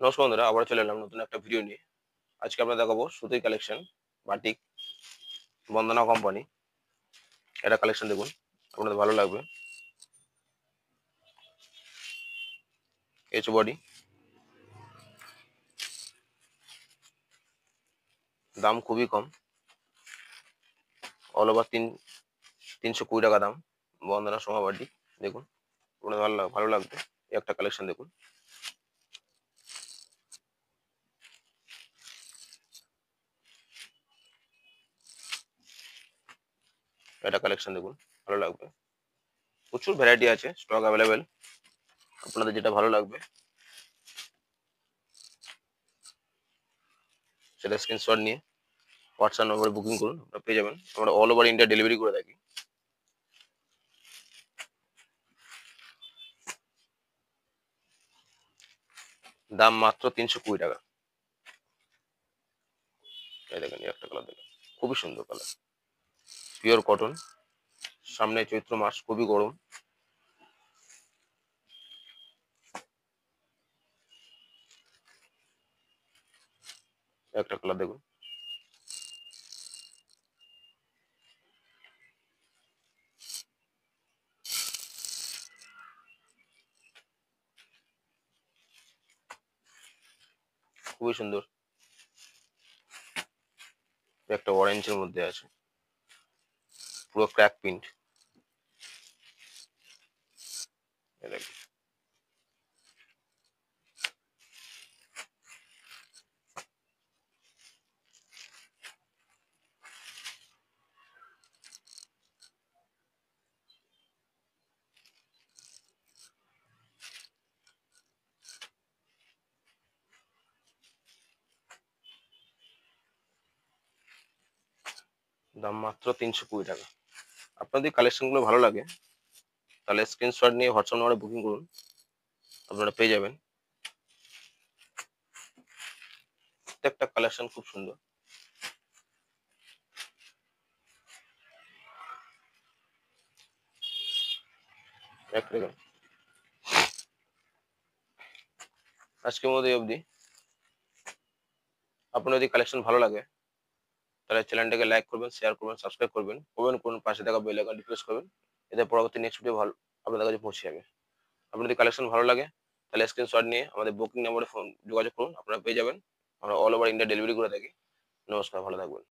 নমস্কার বন্ধুরা, আবার চলে এলাম নতুন একটা ভিডিও নিয়ে। আজকে আমরা দেখাবো সুতির কালেকশন, বাটিক, বন্দনা কোম্পানি। এটা কালেকশন দেখুন, আপনাদের ভালো লাগবে। এইচ বডি, দাম খুবই কম, অল ওভার 320 টাকা দাম। বন্দনা সোমা বাটিক দেখুন, আপনাদের ভালো লাগবে। এই একটা কালেকশন দেখুন। এটা কালেকশন দেখুন, ভালো লাগবে। প্রচুর ভ্যারাইটি আছে, স্টক অ্যাভেলেবেল। আপনাদের যেটা ভালো লাগবে সেটা স্ক্রিনশট নিয়ে হোয়াটসঅ্যাপ নম্বরে বুকিং করুন, আপনারা পেয়ে যাবেন। আমরা অল ওভার ইন্ডিয়া ডেলিভারি করে থাকি। দাম মাত্র 320 টাকা। এই দেখেন, এই একটা কালার দেখেন, খুবই সুন্দর কালার, পিওর কটন। সামনে চৈত্র মাস, খুবই গরম। একটা কালার দেখুন, খুবই সুন্দর। একটা অরেঞ্জের মধ্যে আছে, পুরো ক্র্যাক প্রিন্ট। দাম মাত্র 320 টাকা। আপনাদের কালেকশন গুলো ভালো লাগে তাহলে স্ক্রিনশট নিয়ে হোয়াটসঅ্যাপ নম্বরে বুকিং করুন, আপনারা পেয়ে যাবেন। প্রত্যেকটা কালেকশন খুব সুন্দর। দেখুন, আজকের মধ্যে এই অবধি। আপনার যদি কালেকশন ভালো লাগে তাহলে চ্যানেলটাকে লাইক করবেন, শেয়ার করবেন, সাবস্ক্রাইব করবেন, কোন পাশে থাকা বেল আইকন প্রেস করবেন। এতে পরবর্তী নেক্সট ভিডিও ভালো আপনাদের কাছে পৌঁছে যাবে। আপনার যদি কালেকশন ভালো লাগে তাহলে স্ক্রিনশট নিয়ে আমাদের বুকিং নম্বরে ফোন যোগাযোগ করুন, আপনারা পেয়ে যাবেন। আমরা অল ওভার ইন্ডিয়া ডেলিভারি করে থাকি। নমস্কার, ভালো থাকবেন।